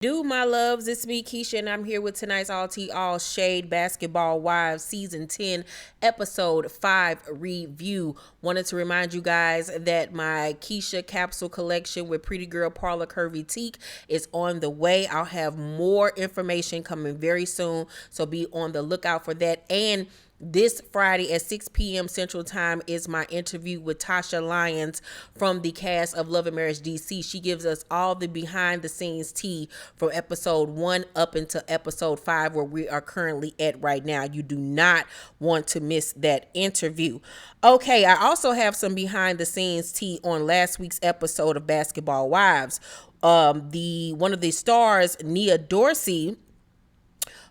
Do my loves, it's me Keisha, and I'm here with tonight's All Tea All Shade Basketball Wives Season 10 Episode 5 review. Wanted to remind you guys that my Keisha capsule collection with Pretty Girl Parlor Curvy Teak is on the way. I'll have more information coming very soon, so be on the lookout for that. And this Friday at 6 p.m. Central Time is my interview with Tasha Lyons from the cast of Love and Marriage DC. She gives us all the behind the scenes tea from episode 1 up until episode 5, where we are currently at right now. You do not want to miss that interview. Okay, I also have some behind the scenes tea on last week's episode of Basketball Wives. The one of the stars, Nia Dorsey,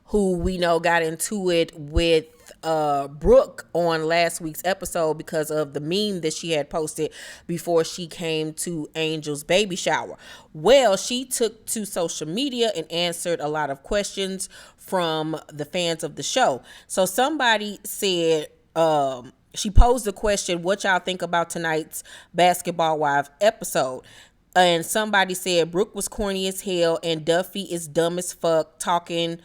who we know got into it with Brooke on last week's episode because of the meme that she had posted before she came to Angel's baby shower. Well, she took to social media and answered a lot of questions from the fans of the show. So somebody said, she posed the question, what y'all think about tonight's Basketball Wives episode? And somebody said Brooke was corny as hell and Duffy is dumb as fuck talking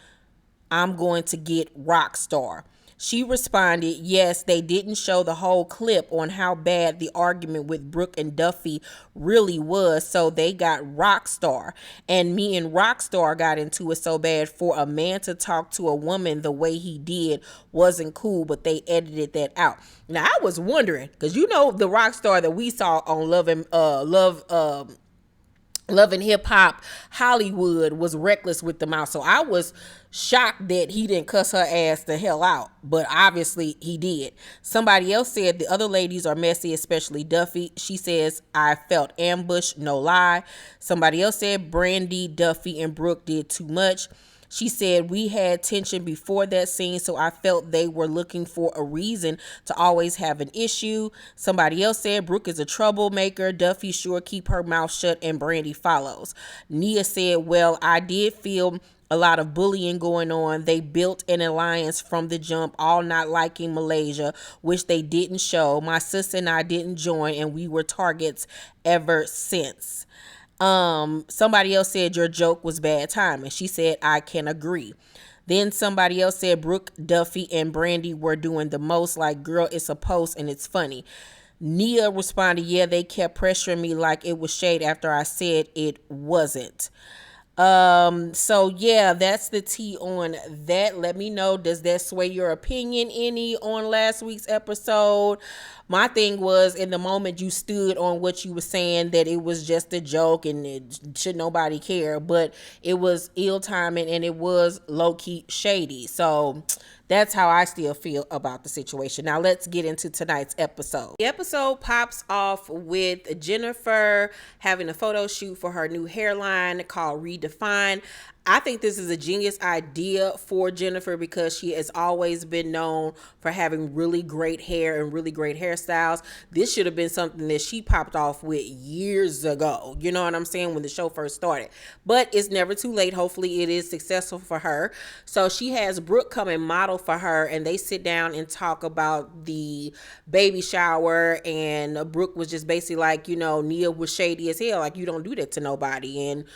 I'm going to get Rockstar. She responded, yes, they didn't show the whole clip on how bad the argument with Brooke and Duffy really was, so they got Rockstar. And me and Rockstar got into it so bad. For a man to talk to a woman the way he did wasn't cool, but they edited that out. Now, I was wondering, because you know the Rockstar that we saw on Love and Hip Hop Hollywood was reckless with the mouth. So I was shocked that he didn't cuss her ass the hell out. But obviously he did. Somebody else said the other ladies are messy, especially Duffy. She says, I felt ambushed, no lie. Somebody else said Brandy, Duffy, and Brooke did too much. She said, we had tension before that scene, so I felt they were looking for a reason to always have an issue. Somebody else said, Brooke is a troublemaker. Duffy sure keep her mouth shut, and Brandy follows. Nia said, well, I did feel a lot of bullying going on. They built an alliance from the jump, all not liking Malaysia, which they didn't show. My sister and I didn't join, and we were targets ever since. Somebody else said your joke was bad timing. She said, I can agree. Then somebody else said Brooke, Duffy, and Brandy were doing the most, like, girl, it's a post and it's funny. Nia responded, yeah, they kept pressuring me like it was shade after I said it wasn't. So yeah, that's the tea on that. Let me know, does that sway your opinion any on last week's episode? My thing was, in the moment you stood on what you were saying, that it was just a joke and it should nobody care, but it was ill timing and it was low-key shady. So that's how I still feel about the situation. Now let's get into tonight's episode. The episode pops off with Jennifer having a photo shoot for her new hairline called Redefine. I think this is a genius idea for Jennifer because she has always been known for having really great hair and really great hairstyles. This should have been something that she popped off with years ago. You know what I'm saying? When the show first started. But it's never too late. Hopefully it is successful for her. So she has Brooke come and model for her, and they sit down and talk about the baby shower. And Brooke was just basically like, you know, Nia was shady as hell. Like, you don't do that to nobody. And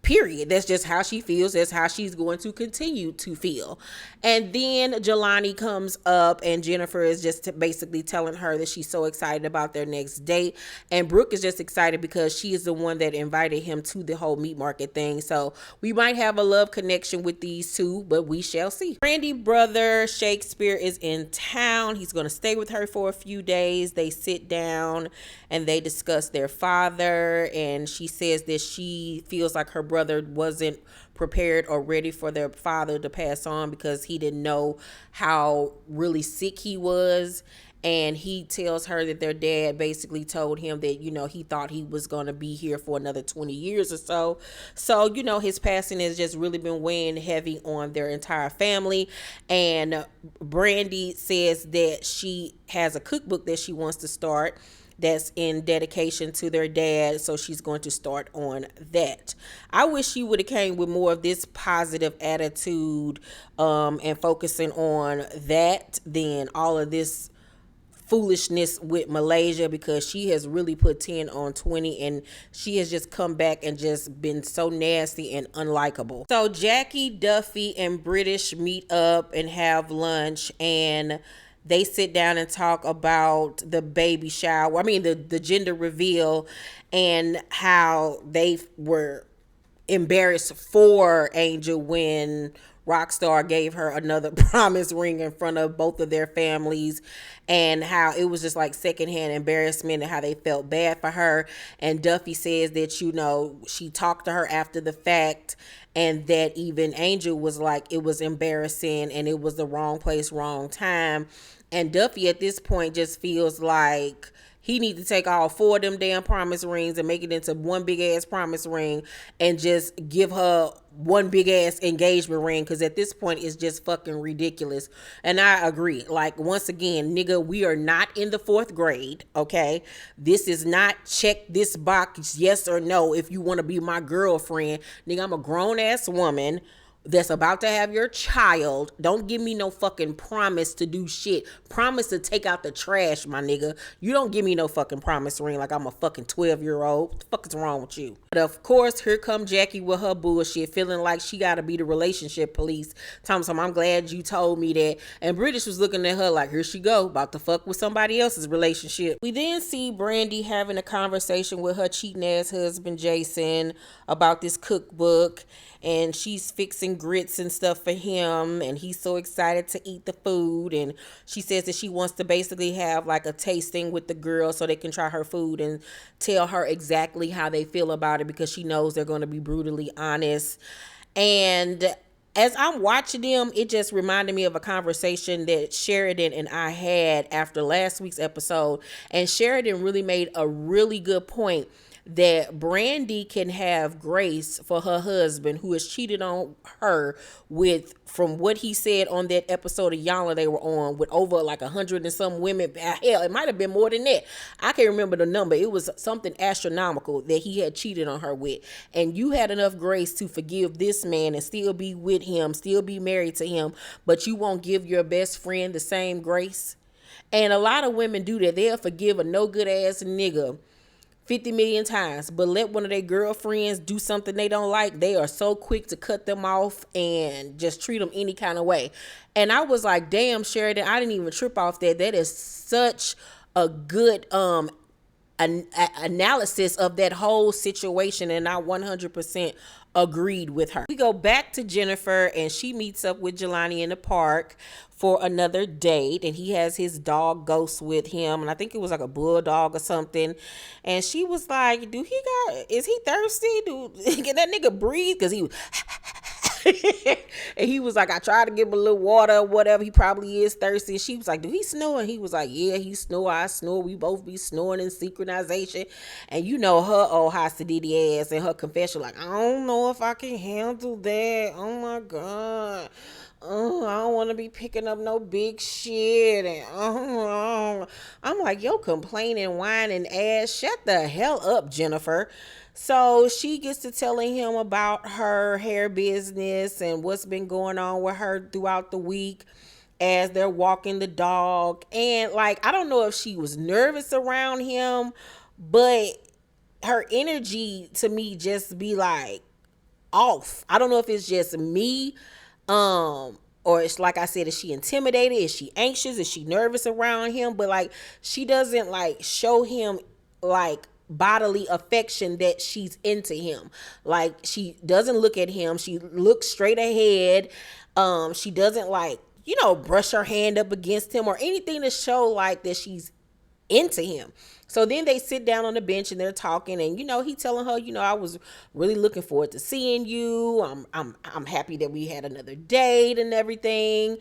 period. That's just how she feels. That's how she's going to continue to feel. And then Jelani comes up and Jennifer is just basically telling her that she's so excited about their next date. And Brooke is just excited because she is the one that invited him to the whole meat market thing. So we might have a love connection with these two, but we shall see. Brandy brother Shakespeare is in town. He's going to stay with her for a few days. They sit down and they discuss their father. And she says that she feels like her brother wasn't prepared or ready for their father to pass on because he didn't know how really sick he was. And he tells her that their dad basically told him that, you know, he thought he was going to be here for another 20 years or so. So, you know, his passing has just really been weighing heavy on their entire family. And Brandy says that she has a cookbook that she wants to start that's in dedication to their dad, so she's going to start on that. I wish she would have came with more of this positive attitude and focusing on that than all of this foolishness with Malaysia, because she has really put 10 on 20, and she has just come back and just been so nasty and unlikable. So Jackie, Duffy, and British meet up and have lunch, and they sit down and talk about the baby shower. I mean, the gender reveal, and how they were embarrassed for Angel when Rockstar gave her another promise ring in front of both of their families, and how it was just like secondhand embarrassment and how they felt bad for her. And Duffy says that, you know, she talked to her after the fact, and that even Angel was like, it was embarrassing and it was the wrong place, wrong time. And Duffy at this point just feels like he need to take all 4 of them damn promise rings and make it into one big ass promise ring, and just give her one big ass engagement ring, because at this point it's just fucking ridiculous. And I agree. Like, once again, nigga, we are not in the 4th grade, okay? This is not check this box yes or no if you want to be my girlfriend. Nigga, I'm a grown ass woman that's about to have your child. Don't give me no fucking promise to do shit. Promise to take out the trash, my nigga. You don't give me no fucking promise ring like I'm a fucking 12-year-old. What the fuck is wrong with you? But of course, here come Jackie with her bullshit, feeling like she gotta be the relationship police. Thompson, I'm glad you told me that. And British was looking at her like, here she go, about to fuck with somebody else's relationship. We then see Brandy having a conversation with her cheating ass husband, Jason, about this cookbook. And she's fixing grits and stuff for him, and he's so excited to eat the food. And she says that she wants to basically have like a tasting with the girls so they can try her food and tell her exactly how they feel about it, because she knows they're going to be brutally honest. And as I'm watching them, it just reminded me of a conversation that Sheridan and I had after last week's episode. And Sheridan really made a really good point that Brandy can have grace for her husband, who has cheated on her with, from what he said on that episode of Yana they were on, with over like 100 and some women. Hell, it might have been more than that. I can't remember the number. It was something astronomical that he had cheated on her with. And you had enough grace to forgive this man and still be with him, still be married to him, but you won't give your best friend the same grace. And a lot of women do that. They'll forgive a no good ass nigga 50 million times, but let one of their girlfriends do something they don't like, they are so quick to cut them off and just treat them any kind of way. And I was like, damn, Sheridan, I didn't even trip off that. That is such a good analysis of that whole situation, and I 100% agreed with her. We go back to Jennifer, and she meets up with Jelani in the park for another date, and he has his dog Ghost with him, and I think it was like a bulldog or something. And she was like, is he thirsty? Can that nigga breathe? Because he was and he was like, I tried to give him a little water or whatever. He probably is thirsty. And she was like, do he snore? And he was like, yeah, he snore. I snore. We both be snoring in synchronization. And you know her old hostility ass and her confession, like, I don't know if I can handle that. Oh my God. Oh, I don't want to be picking up no big shit. And I'm like, yo, complaining, whining ass, shut the hell up, Jennifer. So she gets to telling him about her hair business and what's been going on with her throughout the week as they're walking the dog. And like, I don't know if she was nervous around him, but her energy to me just be like off. I don't know if it's just me, or it's like I said, is she intimidated? Is she anxious? Is she nervous around him? But like, she doesn't like show him like bodily affection that she's into him. Like, she doesn't look at him. She looks straight ahead. She doesn't like, brush her hand up against him or anything to show like that she's into him. So then they sit down on the bench and they're talking, and he telling her, I was really looking forward to seeing you. I'm happy that we had another date and everything.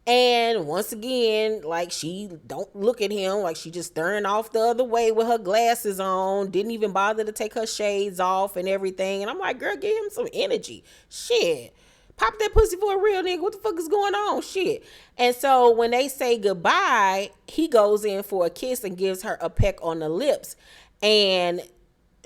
And once again, like, she don't look at him, like she just staring off the other way with her glasses on, didn't even bother to take her shades off and everything. And I'm like, girl, give him some energy. Shit. Pop that pussy for a real nigga. What the fuck is going on? Shit. And so when they say goodbye, he goes in for a kiss and gives her a peck on the lips. And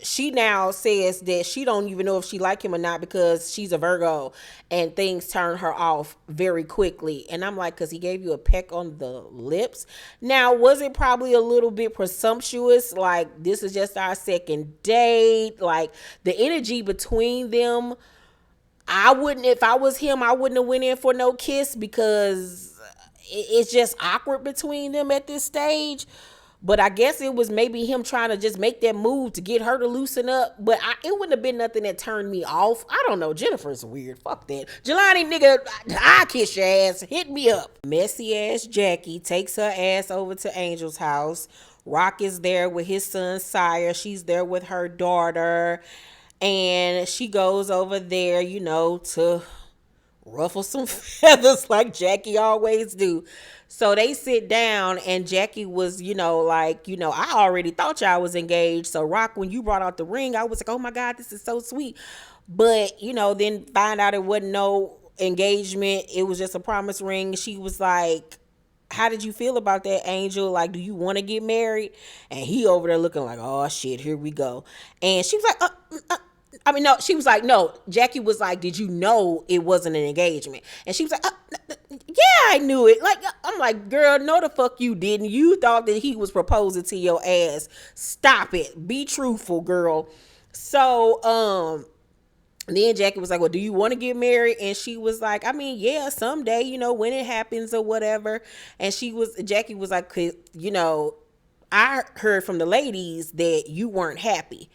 she now says that she don't even know if she like him or not because she's a Virgo and things turn her off very quickly. And I'm like, because he gave you a peck on the lips. Now, was it probably a little bit presumptuous? Like, this is just our second date. Like, the energy between them, I wouldn't, if I was him, I wouldn't have went in for no kiss because it's just awkward between them at this stage. But I guess it was maybe him trying to just make that move to get her to loosen up. But it wouldn't have been nothing that turned me off. I don't know. Jennifer's weird. Fuck that. Jelani, nigga, I kiss your ass. Hit me up. Messy ass Jackie takes her ass over to Angel's house. Rock is there with his son, Sire. She's there with her daughter. And she goes over there, you know, to ruffle some feathers like Jackie always do. So they sit down and Jackie was, you know, like, you know, I already thought y'all was engaged. So Rock, when you brought out the ring, I was like, oh my God, this is so sweet. But, you know, then find out it wasn't no engagement. It was just a promise ring. She was like, how did you feel about that, Angel? Like, do you want to get married? And he over there looking like, oh shit, here we go. And she was like, no, she was like, no. Jackie was like, did you know it wasn't an engagement? And she was like, yeah, I knew it. Like, I'm like, girl, no the fuck you didn't. You thought that he was proposing to your ass. Stop it. Be truthful, girl. So, then Jackie was like, well, do you want to get married? And she was like, I mean, yeah, someday, you know, when it happens or whatever. And Jackie was like, you know, I heard from the ladies that you weren't happy.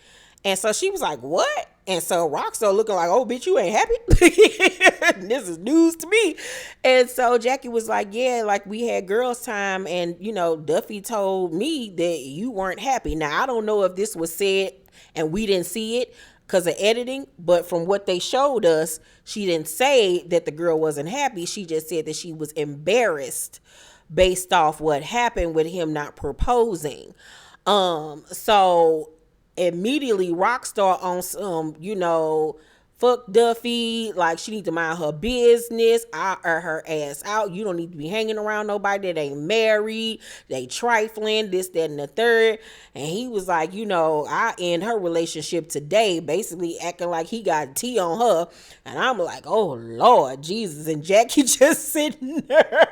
And so she was like, what? And so Rockstar looking like, oh, bitch, you ain't happy? This is news to me. And so Jackie was like, yeah, like we had girls' time. And, you know, Duffy told me that you weren't happy. Now, I don't know if this was said and we didn't see it because of editing. But from what they showed us, she didn't say that the girl wasn't happy. She just said that she was embarrassed based off what happened with him not proposing. So immediately Rockstar on some, you know, fuck Duffy, like she need to mind her business. I her ass out. You don't need to be hanging around nobody that ain't married. They trifling, this, that, and the third. And he was like, you know, I end her relationship today, basically acting like he got tea on her. And I'm like, oh Lord Jesus. And Jackie just sitting there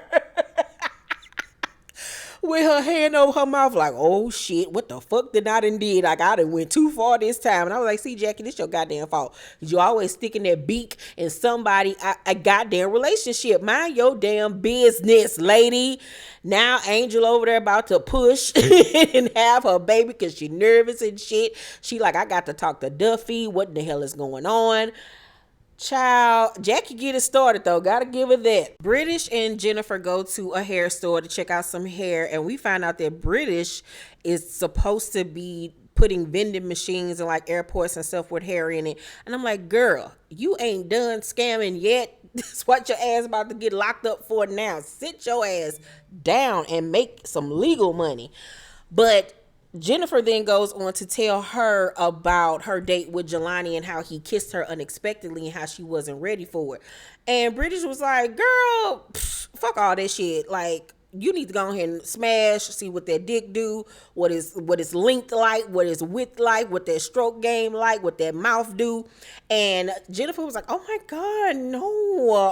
with her hand over her mouth like, oh shit, what the fuck did I done did? Like, I done went too far this time. And I was like, see, Jackie, this your goddamn fault. You always sticking that beak in somebody a goddamn relationship. Mind your damn business, lady. Now Angel over there about to push and have her baby because she nervous and shit. She like, I got to talk to Duffy. What the hell is going on? Child, Jackie get it started though. Gotta give her that. British and Jennifer go to a hair store to check out some hair, and we find out that British is supposed to be putting vending machines in like airports and stuff with hair in it. And I'm like, girl, you ain't done scamming yet. That's what your ass about to get locked up for now. Sit your ass down and make some legal money. But Jennifer then goes on to tell her about her date with Jelani and how he kissed her unexpectedly and how she wasn't ready for it. And British was like, girl, fuck all that shit. Like, you need to go ahead and smash, see what that dick do, what is length like, what is width like, what that stroke game like, what that mouth do. And Jennifer was like, oh my God, no.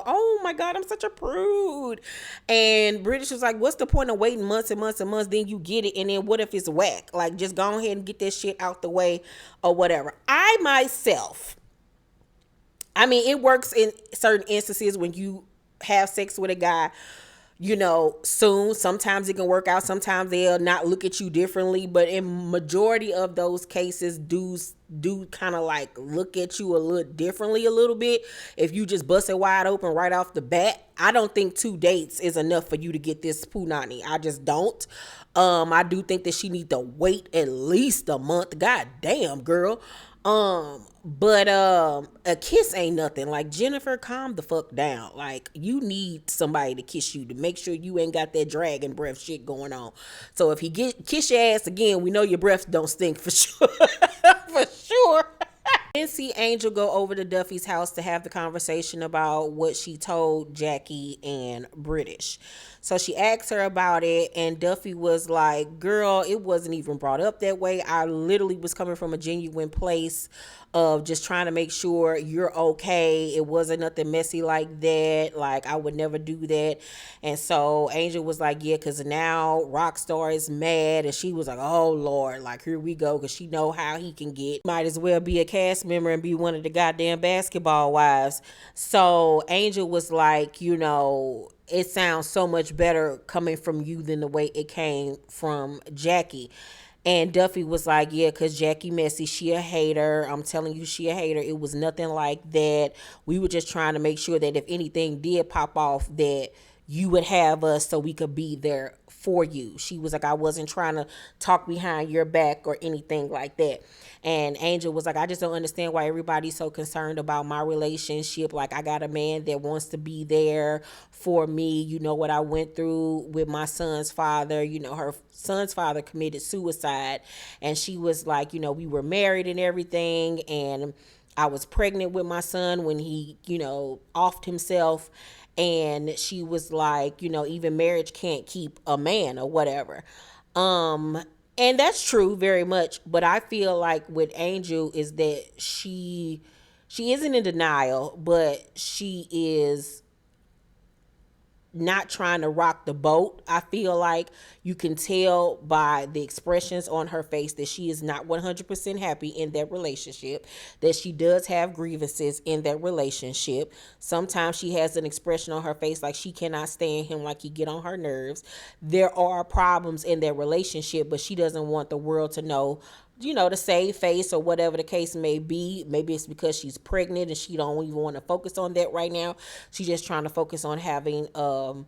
Oh my God, I'm such a prude. And British was like, what's the point of waiting months and months and months, then you get it, and then what if it's whack? Like, just go ahead and get that shit out the way or whatever. I myself, I mean, it works in certain instances when you have sex with a guy, you know, soon. Sometimes it can work out. Sometimes they'll not look at you differently. But in majority of those cases, dudes do kind of like look at you a little differently a little bit. If you just bust it wide open right off the bat, I don't think 2 dates is enough for you to get this punani. I just don't. I do think that she need to wait at least a month. God damn, girl. But a kiss ain't nothing. Like, Jennifer, calm the fuck down. Like, you need somebody to kiss you to make sure you ain't got that dragon breath shit going on. So if he kiss your ass again, we know your breath don't stink for sure. For sure. Then see Angel go over to Duffy's house to have the conversation about what she told Jackie and British. So she asked her about it, and Duffy was like, girl, it wasn't even brought up that way. I literally was coming from a genuine place of just trying to make sure you're okay. It wasn't nothing messy like that. Like, I would never do that. And so Angel was like, yeah, because now Rockstar is mad. And she was like, oh, Lord, like, here we go, because she know how he can get. Might as well be a cast member and be one of the goddamn basketball wives. So Angel was like, you know, it sounds so much better coming from you than the way it came from Jackie. And Duffy was like, yeah, because Jackie messy, she a hater. I'm telling you, she a hater. It was nothing like that. We were just trying to make sure that if anything did pop off, that you would have us so we could be there for you. She was like, I wasn't trying to talk behind your back or anything like that. And Angel was like, I just don't understand why everybody's so concerned about my relationship. Like, I got a man that wants to be there for me. You know what I went through with my son's father. You know, her son's father committed suicide. And she was like, you know, we were married and everything. And I was pregnant with my son when he, you know, offed himself. And she was like, you know, even marriage can't keep a man or whatever. And that's true very much. But I feel like with Angel is that she isn't in denial, but she is not trying to rock the boat. I feel like you can tell by the expressions on her face that she is not 100% happy in that relationship, that she does have grievances in that relationship. Sometimes she has an expression on her face like she cannot stand him, like he get on her nerves. There are problems in that relationship, but she doesn't want the world to know, you know, to save face or whatever the case may be. Maybe it's because she's pregnant and she don't even want to focus on that right now. She's just trying to focus on having a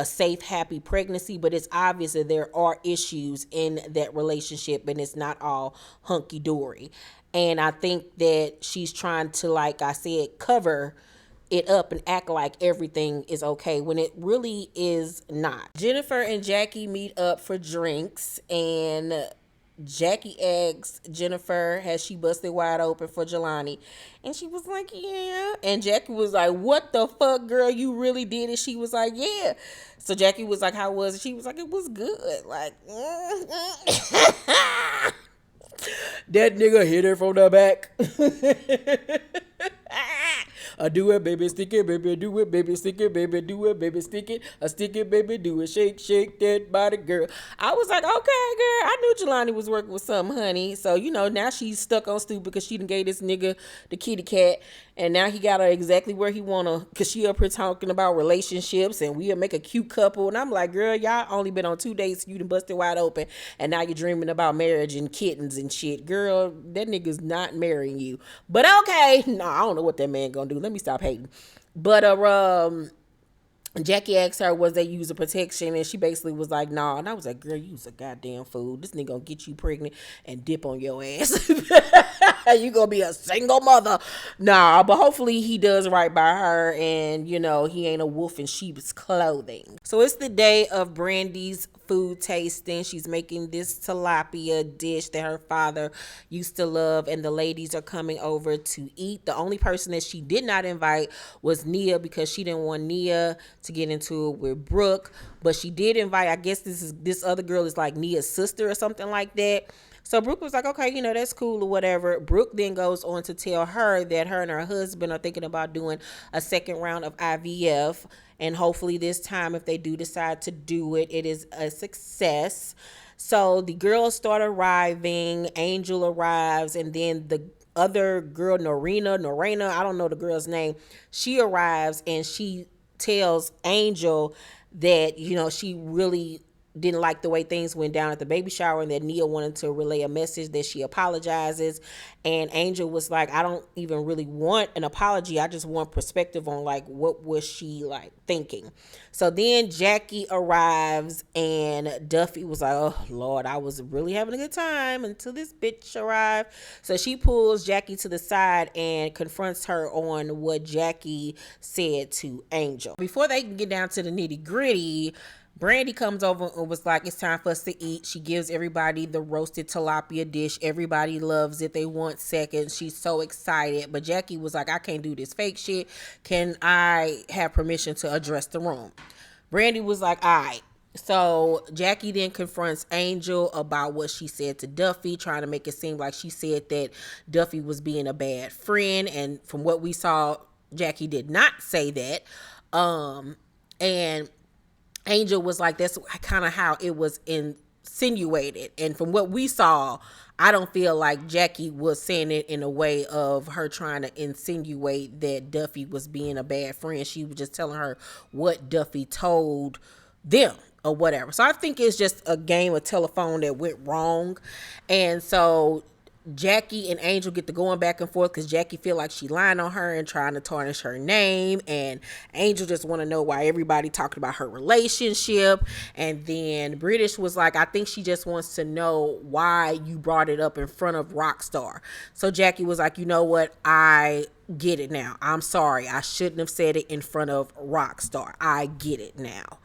safe, happy pregnancy. But it's obvious that there are issues in that relationship and it's not all hunky-dory. And I think that she's trying to, like I said, cover it up and act like everything is okay when it really is not. Jennifer and Jackie meet up for drinks, and Jackie asks Jennifer, has she busted wide open for Jelani? And she was like, yeah. And Jackie was like, what the fuck, girl? You really did it? She was like, yeah. So Jackie was like, how was it? She was like, it was good. Like, that nigga hit her from the back. I do it, baby, stick it, baby, do it, baby, stick it, baby, do it, baby, stick it, I stick it, baby, do it, shake, shake that body, girl. I was like, okay, girl, I knew Jelani was working with something, honey. So, you know, now she's stuck on stupid because she done gave this nigga the kitty cat, and now he got her exactly where he wanna, because she up here talking about relationships, and we'll make a cute couple, and I'm like, girl, y'all only been on 2 dates, you done busted wide open, and now you're dreaming about marriage and kittens and shit. Girl, that nigga's not marrying you. But okay, no, I don't know what that man gonna do. Let me stop hating. But Jackie asked her, was they using protection? And she basically was like, nah. And I was like, girl, you's a goddamn fool. This nigga gonna get you pregnant and dip on your ass. You gonna be a single mother. Nah, but hopefully he does right by her, and, you know, he ain't a wolf in sheep's clothing. So it's the day of Brandy's food tasting. She's making this tilapia dish that her father used to love, and the ladies are coming over to eat. The only person that she did not invite was Nia, because she didn't want Nia to get into it with Brooke, but she did invite, I guess this other girl is like Nia's sister or something like that. So Brooke was like, okay, you know, that's cool or whatever. Brooke then goes on to tell her that her and her husband are thinking about doing a second round of IVF. And hopefully this time, if they do decide to do it, it is a success. So the girls start arriving. Angel arrives. And then the other girl, Norena, I don't know the girl's name. She arrives and she tells Angel that, you know, she really didn't like the way things went down at the baby shower, and that Nia wanted to relay a message that she apologizes. And Angel was like, I don't even really want an apology. I just want perspective on, like, what was she, like, thinking. So then Jackie arrives, and Duffy was like, oh, Lord, I was really having a good time until this bitch arrived. So she pulls Jackie to the side and confronts her on what Jackie said to Angel. Before they can get down to the nitty gritty, Brandy comes over and was like, it's time for us to eat. She gives everybody the roasted tilapia dish. Everybody loves it. They want seconds. She's so excited. But Jackie was like, I can't do this fake shit. Can I have permission to address the room? Brandy was like, all right. So Jackie then confronts Angel about what she said to Duffy, trying to make it seem like she said that Duffy was being a bad friend. And from what we saw, Jackie did not say that. And Angel was like, that's kind of how it was insinuated. And from what we saw, I don't feel like Jackie was saying it in a way of her trying to insinuate that Duffy was being a bad friend. She was just telling her what Duffy told them or whatever. So I think it's just a game of telephone that went wrong. And so Jackie and Angel get to going back and forth because Jackie feel like she lying on her and trying to tarnish her name, and Angel just want to know why everybody talking about her relationship. And then British was like, I think she just wants to know why you brought it up in front of Rockstar. So Jackie was like, you know what, I get it now. I'm sorry, I shouldn't have said it in front of Rockstar. I get it now.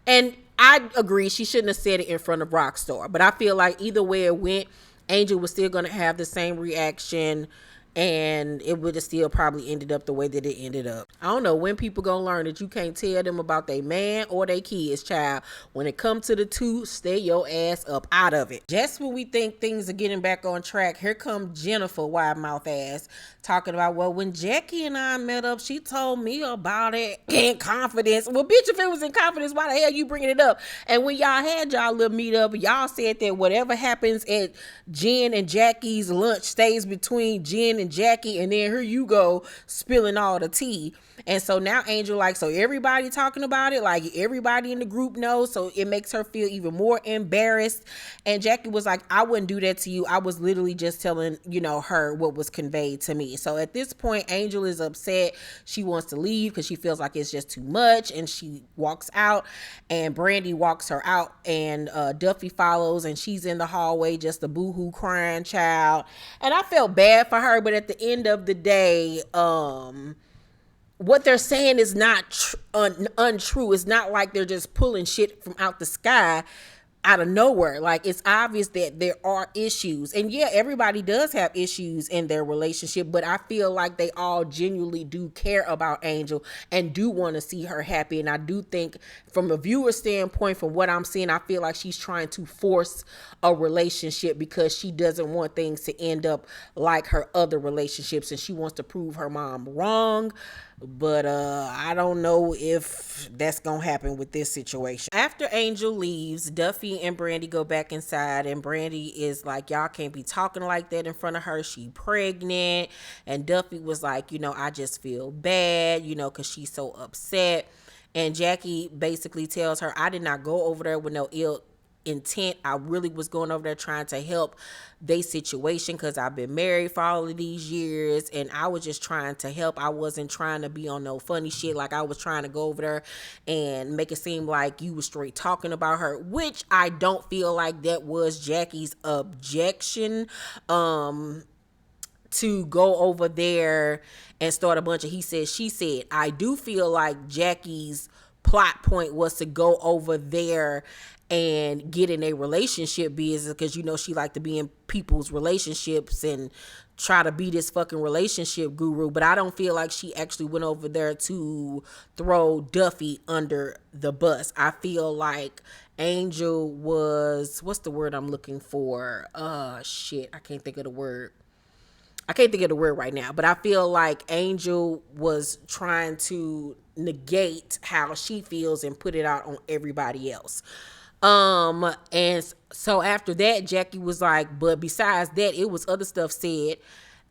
And I agree, she shouldn't have said it in front of Rockstar, but I feel like either way it went, Angel was still going to have the same reaction, and it would have still probably ended up the way that it ended up. I don't know when people gonna learn that you can't tell them about their man or their kids, child. When it comes to the two, stay your ass up out of it. Just when we think things are getting back on track, here comes Jennifer wide mouth ass talking about, well, when Jackie and I met up, she told me about it in confidence. Well, bitch, if it was in confidence, why the hell you bringing it up? And when y'all had y'all little meet up, y'all said that whatever happens at Jen and Jackie's lunch stays between Jen and Jackie, and then here you go spilling all the tea. And so now Angel like, so everybody talking about it, like everybody in the group knows, so it makes her feel even more embarrassed. And Jackie was like, I wouldn't do that to you. I was literally just telling, her what was conveyed to me. So at this point, Angel is upset. She wants to leave because she feels like it's just too much, and she walks out, and Brandy walks her out, and Duffy follows, and she's in the hallway just a boohoo crying child. And I felt bad for her, but at the end of the day, what they're saying is not untrue. It's not like they're just pulling shit from out the sky out of nowhere. Like, it's obvious that there are issues, and yeah, everybody does have issues in their relationship, but I feel like they all genuinely do care about Angel and do want to see her happy. And I do think from a viewer standpoint, from what I'm seeing, I feel like she's trying to force a relationship because she doesn't want things to end up like her other relationships, and she wants to prove her mom wrong. But I don't know if that's gonna happen with this situation. After Angel leaves, Duffy and Brandy go back inside, and Brandy is like, y'all can't be talking like that in front of her. She pregnant. And Duffy was like, I just feel bad, because she's so upset. And Jackie basically tells her, I did not go over there with no ill intent. I really was going over there trying to help their situation because I've been married for all of these years, and I was just trying to help. I wasn't trying to be on no funny shit. Like, I was trying to go over there and make it seem like you were straight talking about her, which I don't feel like that was Jackie's objection to go over there and start a bunch of he said, she said. I do feel like Jackie's plot point was to go over there and get in a relationship business because she like to be in people's relationships and try to be this fucking relationship guru. But I don't feel like she actually went over there to throw Duffy under the bus. I feel like Angel was, what's the word I'm looking for? Shit, I can't think of the word right now, but I feel like Angel was trying to negate how she feels and put it out on everybody else. And so after that, Jackie was like, but besides that, it was other stuff said.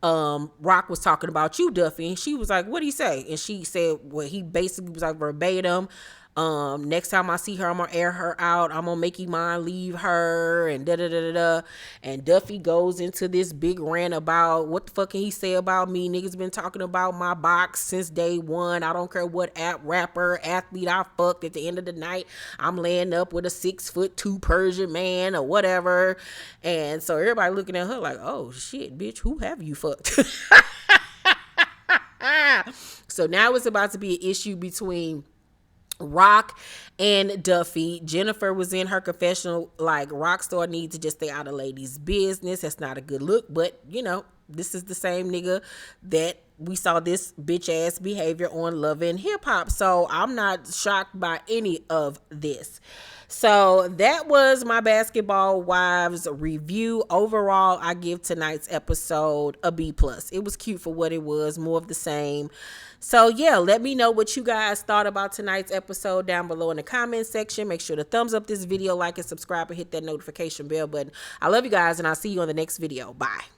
Rock was talking about you, Duffy, and she was like, what'd he say? And she said, well, he basically was like verbatim, next time I see her, I'm gonna air her out. I'm gonna make Iman leave her, and da da da da da. And Duffy goes into this big rant about what the fuck can he say about me? Niggas been talking about my box since day one. I don't care what rapper, athlete I fucked. At the end of the night, I'm laying up with a 6'2" Persian man or whatever. And so everybody looking at her like, oh shit, bitch, who have you fucked? So now it's about to be an issue between Rock and Duffy. Jennifer was in her confessional like Rockstar needs to just stay out of ladies' business. That's not a good look, but you know, this is the same nigga that we saw this bitch ass behavior on Love and Hip Hop. So I'm not shocked by any of this. So that was my Basketball Wives review. Overall, I give tonight's episode a B+. It was cute for what it was, more of the same. So yeah, let me know what you guys thought about tonight's episode down below in the comment section. Make sure to thumbs up this video, like and subscribe, and hit that notification bell button. I love you guys, and I'll see you on the next video. Bye.